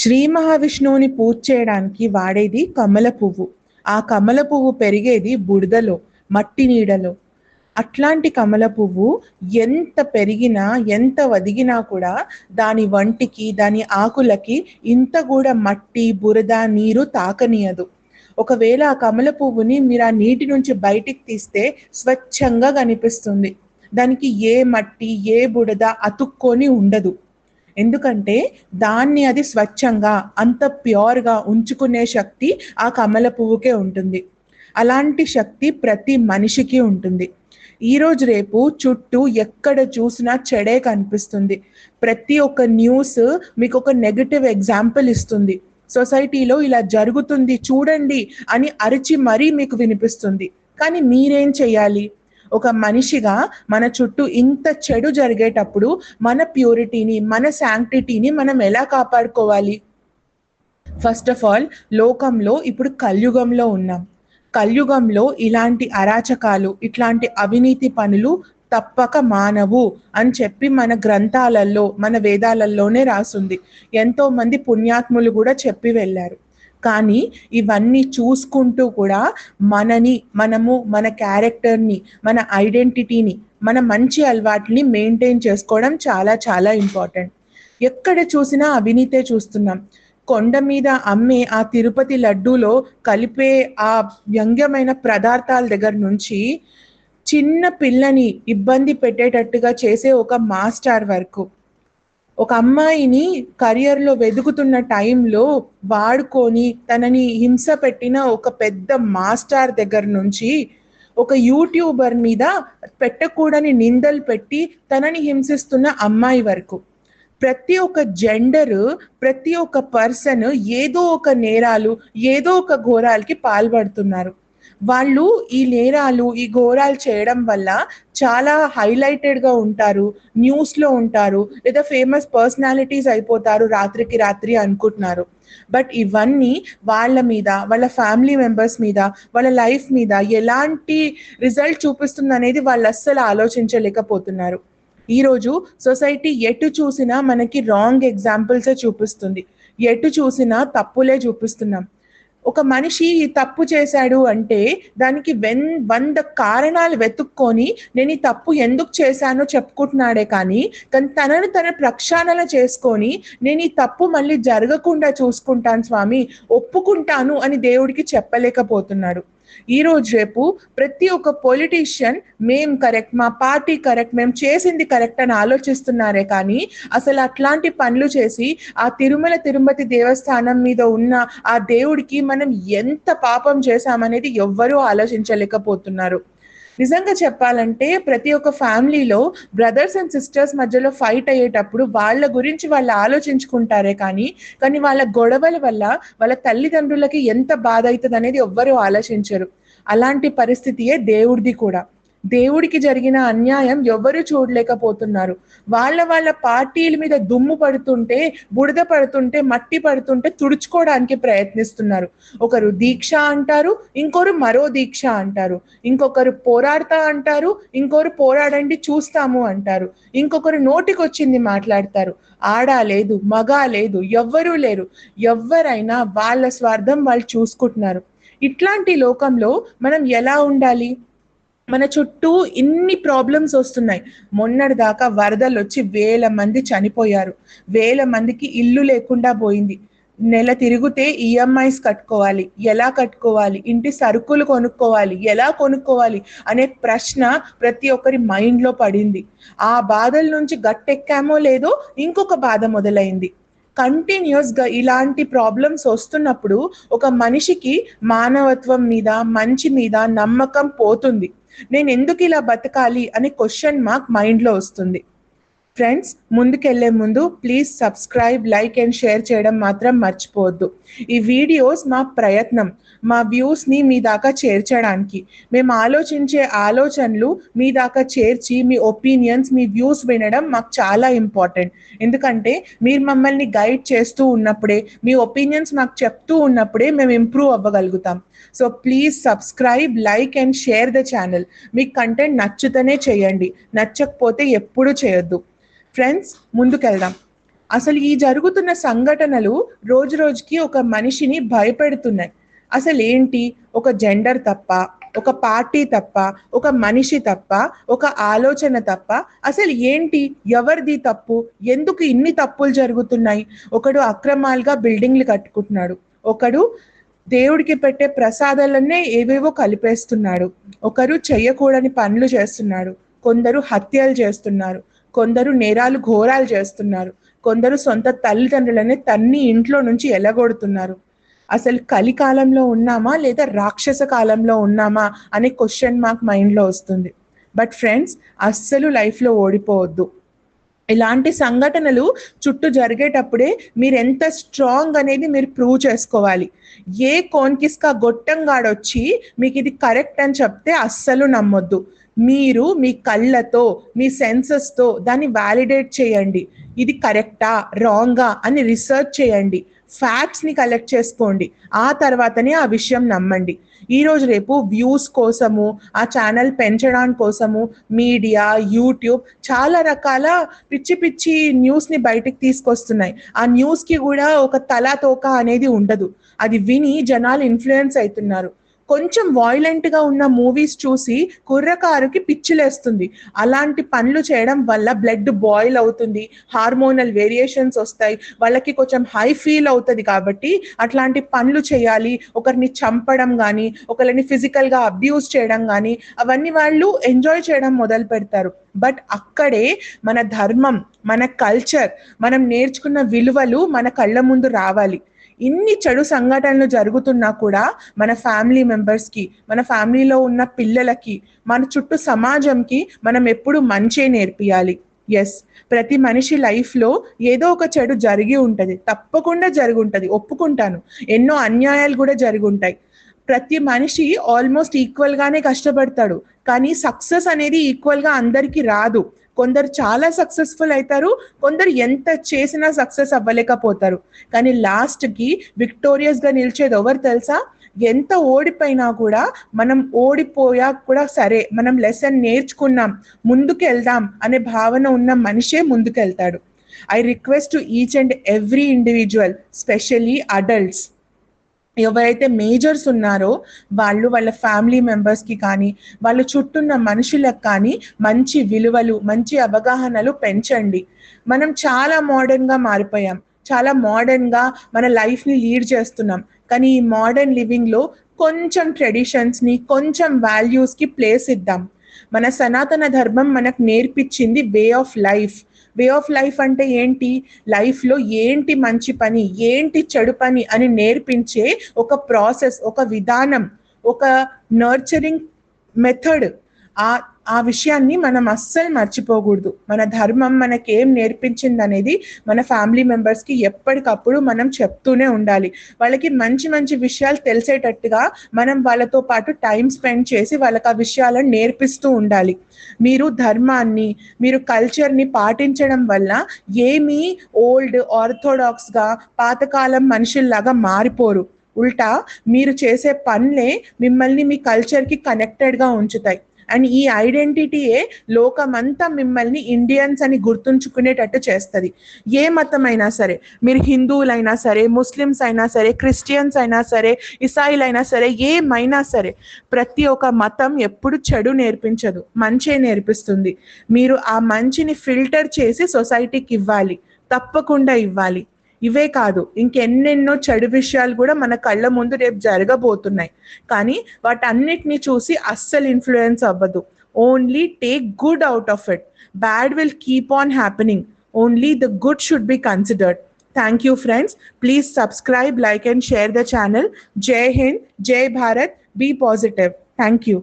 శ్రీ మహావిష్ణువుని పూజ చేయడానికి వాడేది కమల పువ్వు. ఆ కమల పువ్వు పెరిగేది బురదలో, మట్టి నీడలో. అట్లాంటి కమల పువ్వు ఎంత పెరిగినా, ఎంత వదిగినా కూడా దాని వంటికి, దాని ఆకులకి ఇంత కూడా మట్టి, బురద, నీరు తాకనీయదు. ఒకవేళ ఆ కమల పువ్వుని మీరు ఆ నీటి నుంచి బయటికి తీస్తే స్వచ్ఛంగా కనిపిస్తుంది. దానికి ఏ మట్టి, ఏ బురద అతుక్కొని ఉండదు. ఎందుకంటే దాన్ని అది స్వచ్ఛంగా అంత ప్యూర్గా ఉంచుకునే శక్తి ఆ కమల పువ్వుకే ఉంటుంది. అలాంటి శక్తి ప్రతి మనిషికి ఉంటుంది. ఈరోజు రేపు చుట్టూ ఎక్కడ చూసినా చెడే కనిపిస్తుంది. ప్రతి ఒక్క న్యూస్ మీకు ఒక నెగటివ్ ఎగ్జాంపుల్ ఇస్తుంది. సొసైటీలో ఇలా జరుగుతుంది చూడండి అని అరిచి మరీ మీకు వినిపిస్తుంది. కానీ మీరేం చేయాలి? ఒక మనిషిగా మన చుట్టూ ఇంత చెడు జరిగేటప్పుడు మన ప్యూరిటీని, మన శాంక్టిటీని మనం ఎలా కాపాడుకోవాలి? ఫస్ట్ ఆఫ్ ఆల్, లోకంలో ఇప్పుడు కలియుగంలో ఉన్నాం. కలియుగంలో ఇలాంటి అరాచకాలు, ఇట్లాంటి అవినీతి పనులు తప్పక మానవు అని చెప్పి మన గ్రంథాలలో, మన వేదాలలోనే రాసుంది. ఎంతో మంది పుణ్యాత్ములు కూడా చెప్పి వెళ్ళారు. కానీ ఇవన్నీ చూసుకుంటూ కూడా మనము మన క్యారెక్టర్ని, మన ఐడెంటిటీని, మన మంచి అలవాట్లని మెయింటైన్ చేసుకోవడం చాలా చాలా ఇంపార్టెంట్. ఎక్కడ చూసినా అవినీతే చూస్తున్నాం. కొండ మీద అమ్మే ఆ తిరుపతి లడ్డూలో కలిపే ఆ వ్యంగ్యమైన పదార్థాల దగ్గర నుంచి చిన్న పిల్లని ఇబ్బంది పెట్టేటట్టుగా చేసే ఒక మాస్టర్ వరకు, ఒక అమ్మాయిని కెరియర్లో వెతుకుతున్న టైంలో వాడుకొని తనని హింస పెట్టిన ఒక పెద్ద మాస్టర్ దగ్గర నుంచి ఒక యూట్యూబర్ మీద పెట్టకూడని నిందలు పెట్టి తనని హింసిస్తున్న అమ్మాయి వరకు, ప్రతి ఒక్క జెండర్, ప్రతి ఒక్క పర్సన్ ఏదో ఒక నేరాలు, ఏదో ఒక ఘోరాలకి పాల్పడుతున్నారు. వాళ్ళు ఈ నేరాలు, ఈ ఘోరాలు చేయడం వల్ల చాలా హైలైటెడ్గా ఉంటారు, న్యూస్లో ఉంటారు, లేదా ఫేమస్ పర్సనాలిటీస్ అయిపోతారు రాత్రికి రాత్రి అనుకుంటున్నారు. బట్ ఇవన్నీ వాళ్ళ మీద, వాళ్ళ ఫ్యామిలీ మెంబర్స్ మీద, వాళ్ళ లైఫ్ మీద ఎలాంటి రిజల్ట్ చూపిస్తుంది అనేది వాళ్ళు అస్సలు ఆలోచించలేకపోతున్నారు. ఈరోజు సొసైటీ ఎటు చూసినా మనకి రాంగ్ ఎగ్జాంపుల్సే చూపిస్తుంది. ఎటు చూసినా తప్పులే చూపిస్తున్నాం. ఒక మనిషి ఈ తప్పు చేశాడు అంటే దానికి 100 కారణాలు వెతుక్కొని నేను ఈ తప్పు ఎందుకు చేశానో చెప్పుకుంటున్నాడే కానీ తనను తన ప్రక్షాళన చేసుకొని నేను ఈ తప్పు మళ్ళీ జరగకుండా చూసుకుంటాను స్వామి, ఒప్పుకుంటాను అని దేవుడికి చెప్పలేకపోతున్నాడు. ఈ రోజు రేపు ప్రతి ఒక్క పొలిటీషియన్ మేం కరెక్ట్, మా పార్టీ కరెక్ట్, మేము చేసింది కరెక్ట్ అని ఆలోచిస్తున్నారే కానీ అసలు అట్లాంటి పనులు చేసి ఆ తిరుపతి దేవస్థానం మీద ఉన్న ఆ దేవుడికి మనం ఎంత పాపం చేశామనేది ఎవ్వరూ ఆలోచించలేకపోతున్నారు. నిజంగా చెప్పాలంటే ప్రతి ఒక్క ఫ్యామిలీలో బ్రదర్స్ అండ్ సిస్టర్స్ మధ్యలో ఫైట్ అయ్యేటప్పుడు వాళ్ళ గురించి వాళ్ళు ఆలోచించుకుంటారే కానీ వాళ్ళ గొడవల వల్ల వాళ్ళ తల్లిదండ్రులకి ఎంత బాధ అవుతుంది అనేది ఎవ్వరూ ఆలోచించరు. అలాంటి పరిస్థితియే దేవుడిది కూడా. దేవుడికి జరిగిన అన్యాయం ఎవరు చూడలేకపోతున్నారు. వాళ్ళ పార్టీల మీద దుమ్ము పడుతుంటే, బురద పడుతుంటే, మట్టి పడుతుంటే తుడుచుకోవడానికి ప్రయత్నిస్తున్నారు. ఒకరు దీక్ష అంటారు, ఇంకొకరు మరో దీక్ష అంటారు, ఇంకొకరు పోరాడతా అంటారు, ఇంకొకరు పోరాడండి చూస్తాము అంటారు, ఇంకొకరు నోటికొచ్చింది మాట్లాడతారు. ఆడ లేదు, మగ లేదు, ఎవ్వరూ లేరు. ఎవరైనా వాళ్ళ స్వార్థం వాళ్ళు చూసుకుంటున్నారు. ఇట్లాంటి లోకంలో మనం ఎలా ఉండాలి? మన చుట్టూ ఇన్ని ప్రాబ్లమ్స్ వస్తున్నాయి. మొన్నటి దాకా వరదలు వచ్చి 1000 మంది చనిపోయారు, 1000 మందికి ఇల్లు లేకుండా పోయింది. నెల తిరిగితే ఈఎంఐస్ కట్టుకోవాలి, ఎలా కట్టుకోవాలి? ఇంటి సరుకులు కొనుక్కోవాలి, ఎలా కొనుక్కోవాలి అనే ప్రశ్న ప్రతి ఒక్కరి మైండ్లో పడింది. ఆ బాధల నుంచి గట్టెక్కామో లేదో ఇంకొక బాధ మొదలైంది. కంటిన్యూస్గా ఇలాంటి ప్రాబ్లమ్స్ వస్తున్నప్పుడు ఒక మనిషికి మానవత్వం మీద, మంచి మీద నమ్మకం పోతుంది. నేను ఎందుకు ఇలా బతకాలి అనే క్వశ్చన్ మార్క్ మైండ్లో వస్తుంది. ఫ్రెండ్స్, ముందుకెళ్లే ముందు please subscribe, like and share చేయడం మాత్రం మర్చిపోవద్దు. ఈ వీడియోస్ మా ప్రయత్నం, మా వ్యూస్ని మీ దాకా చేర్చడానికి. మేము ఆలోచించే ఆలోచనలు మీ దాకా చేర్చి మీ ఒపీనియన్స్, మీ వ్యూస్ వినడం మాకు చాలా ఇంపార్టెంట్. ఎందుకంటే మీరు మమ్మల్ని గైడ్ చేస్తూ ఉన్నప్పుడే, మీ ఒపీనియన్స్ మాకు చెప్తూ ఉన్నప్పుడే మేము ఇంప్రూవ్ అవ్వగలుగుతాం. So please subscribe, like and share the channel. మీకు కంటెంట్ నచ్చుతూనే చేయండి, నచ్చకపోతే ఎప్పుడూ చేయొద్దు. ఫ్రెండ్స్, ముందుకెళ్దాం. అసలు ఈ జరుగుతున్న సంఘటనలు రోజు రోజుకి ఒక మనిషిని భయపెడుతున్నాయి. అసలు ఏంటి? ఒక జెండర్ తప్ప, ఒక పార్టీ తప్ప, ఒక మనిషి తప్ప, ఒక ఆలోచన తప్ప, అసలు ఏంటి? ఎవరిది తప్పు? ఎందుకు ఇన్ని తప్పులు జరుగుతున్నాయి? ఒకడు అక్రమాలుగా బిల్డింగ్లు కట్టుకుంటున్నాడు, ఒకడు దేవుడికి పెట్టే ప్రసాదాలనే ఏవేవో కలిపేస్తున్నాడు, ఒకరు చెయ్యకూడని పనులు చేస్తున్నాడు, కొందరు హత్యలు చేస్తున్నారు, కొందరు నేరాలు ఘోరాలు చేస్తున్నారు, కొందరు సొంత తల్లిదండ్రులనే తన్ని ఇంట్లో నుంచి ఎలగొడుతున్నారు. అసలు కలికాలంలో ఉన్నామా లేదా రాక్షస కాలంలో ఉన్నామా అనే క్వశ్చన్ మార్క్ మైండ్లో వస్తుంది. బట్ ఫ్రెండ్స్, అస్సలు లైఫ్లో ఓడిపోవద్దు. ఇలాంటి సంఘటనలు చుట్టూ జరిగేటప్పుడే మీరు ఎంత స్ట్రాంగ్ అనేది మీరు ప్రూవ్ చేసుకోవాలి. ఏ కోన్కిస్కా గొట్టంగాడొచ్చి మీకు ఇది కరెక్ట్ అని చెప్తే అస్సలు నమ్మొద్దు. మీరు మీ కళ్ళతో, మీ సెన్సెస్తో దాన్ని వ్యాలిడేట్ చేయండి. ఇది కరెక్టా రాంగా అని రీసెర్చ్ చేయండి, ఫ్యాక్ట్స్ని కలెక్ట్ చేసుకోండి, ఆ తర్వాతనే ఆ విషయం నమ్మండి. ఈ రోజు రేపు వ్యూస్ కోసము, ఆ ఛానల్ పెంచడానికి కోసము మీడియా, యూట్యూబ్ చాలా రకాల పిచ్చి పిచ్చి న్యూస్ని బయటకు తీసుకొస్తున్నాయి. ఆ న్యూస్కి కూడా ఒక తలా తోక అనేది ఉండదు. అది విని జనాలు ఇన్ఫ్లుయెన్స్ అవుతున్నారు. కొంచెం వాయిలెంట్గా ఉన్న మూవీస్ చూసి కుర్రకారుకి పిచ్చిలేస్తుంది. అలాంటి పనులు చేయడం వల్ల బ్లడ్ బాయిల్ అవుతుంది, హార్మోనల్ వేరియేషన్స్ వస్తాయి, వాళ్ళకి కొంచెం హై ఫీల్ అవుతుంది. కాబట్టి అట్లాంటి పనులు చేయాలి, ఒకరిని చంపడం కానీ, ఒకరిని ఫిజికల్గా అబ్యూస్ చేయడం కానీ, అవన్నీ వాళ్ళు ఎంజాయ్ చేయడం మొదలు పెడతారు. బట్ అక్కడే మన ధర్మం, మన కల్చర్, మనం నేర్చుకున్న విలువలు మన కళ్ళ ముందు రావాలి. ఇన్ని చెడు సంఘటనలు జరుగుతున్నా కూడా మన ఫ్యామిలీ మెంబర్స్కి, మన ఫ్యామిలీలో ఉన్న పిల్లలకి, మన చుట్టూ సమాజంకి మనం ఎప్పుడు మంచే నేర్పియాలి. ఎస్, ప్రతి మనిషి లైఫ్లో ఏదో ఒక చెడు జరిగి ఉంటుంది, తప్పకుండా జరిగి ఉంటుంది, ఒప్పుకుంటాను. ఎన్నో అన్యాయాలు కూడా జరిగి ఉంటాయి. ప్రతి మనిషి ఆల్మోస్ట్ ఈక్వల్గానే కష్టపడతాడు, కానీ సక్సెస్ అనేది ఈక్వల్గా అందరికీ రాదు. కొందరు చాలా సక్సెస్ఫుల్ అవుతారు, కొందరు ఎంత చేసినా సక్సెస్ అవ్వలేకపోతారు. కానీ లాస్ట్కి విక్టోరియస్గా నిలిచేది ఎవరు తెలుసా? ఎంత ఓడిపోయినా కూడా మనం ఓడిపోయా కూడా సరే, మనం లెసన్ నేర్చుకున్నాం, ముందుకు వెళ్దాం అనే భావన ఉన్న మనిషే ముందుకెళ్తాడు. I request to each and every individual, specially adults, ఎవరైతే మేజర్స్ ఉన్నారో వాళ్ళు వాళ్ళ ఫ్యామిలీ మెంబర్స్కి కానీ, వాళ్ళ చుట్టూన్న మనుషులకు కానీ మంచి విలువలు, మంచి అవగాహనలు పెంచండి. మనం చాలా మోడర్న్గా మారిపోయాం, చాలా మోడర్న్గా మన లైఫ్ని లీడ్ చేస్తున్నాం. కానీ ఈ మోడర్న్ లివింగ్లో కొంచెం ట్రెడిషన్స్ని, కొంచెం వాల్యూస్కి ప్లేస్ ఇద్దాం. మన సనాతన ధర్మం మనకు నేర్పించింది way of life. Way of life అంటే ఏంటి? లైఫ్లో ఏంటి మంచి పని, ఏంటి చెడు పని అని నేర్పించే ఒక ప్రాసెస్, ఒక విధానం, ఒక నర్చరింగ్ మెథడ్. ఆ విషయాన్ని మనం అస్సలు మర్చిపోకూడదు. మన ధర్మం మనకేం నేర్పించింది అనేది మన ఫ్యామిలీ మెంబర్స్కి ఎప్పటికప్పుడు మనం చెప్తూనే ఉండాలి. వాళ్ళకి మంచి మంచి విషయాలు తెలిసేటట్టుగా మనం వాళ్ళతో పాటు టైం స్పెండ్ చేసి వాళ్ళకి ఆ విషయాలను నేర్పిస్తూ ఉండాలి. మీరు ధర్మాన్ని, మీరు కల్చర్ని పాటించడం వల్ల ఏమీ ఓల్డ్ ఆర్థోడాక్స్గా పాతకాలం మనుషుల్లాగా మారిపోరు. ఉల్టా మీరు చేసే పనులే మిమ్మల్ని మీ కల్చర్కి కనెక్టెడ్గా ఉంచుతాయి. అండ్ ఈ ఐడెంటిటీయే లోకమంతా మిమ్మల్ని ఇండియన్స్ అని గుర్తుంచుకునేటట్టు చేస్తుంది. ఏ మతమైనా సరే, మీరు హిందువులైనా సరే, ముస్లిమ్స్ అయినా సరే, క్రిస్టియన్స్ అయినా సరే, ఇసాయిలైనా సరే, ఏమైనా సరే, ప్రతి ఒక్క మతం ఎప్పుడు చెడు నేర్పించదు, మంచే నేర్పిస్తుంది. మీరు ఆ మంచిని ఫిల్టర్ చేసి సొసైటీకి ఇవ్వాలి, తప్పకుండా ఇవ్వాలి. ఇవే కాదు, ఇంకెన్నెన్నో చెడు విషయాలు కూడా మన కళ్ళ ముందు రేపు జరగబోతున్నాయి. కానీ వాటన్నిటిని చూసి అస్సలు ఇన్ఫ్లుయెన్స్ అవ్వదు. Only take good out of it. Bad will keep on happening. Only the good should be considered. Thank you, friends. Please subscribe, like and share the channel. Jai Hind, Jai Bharat. Be positive. Thank you.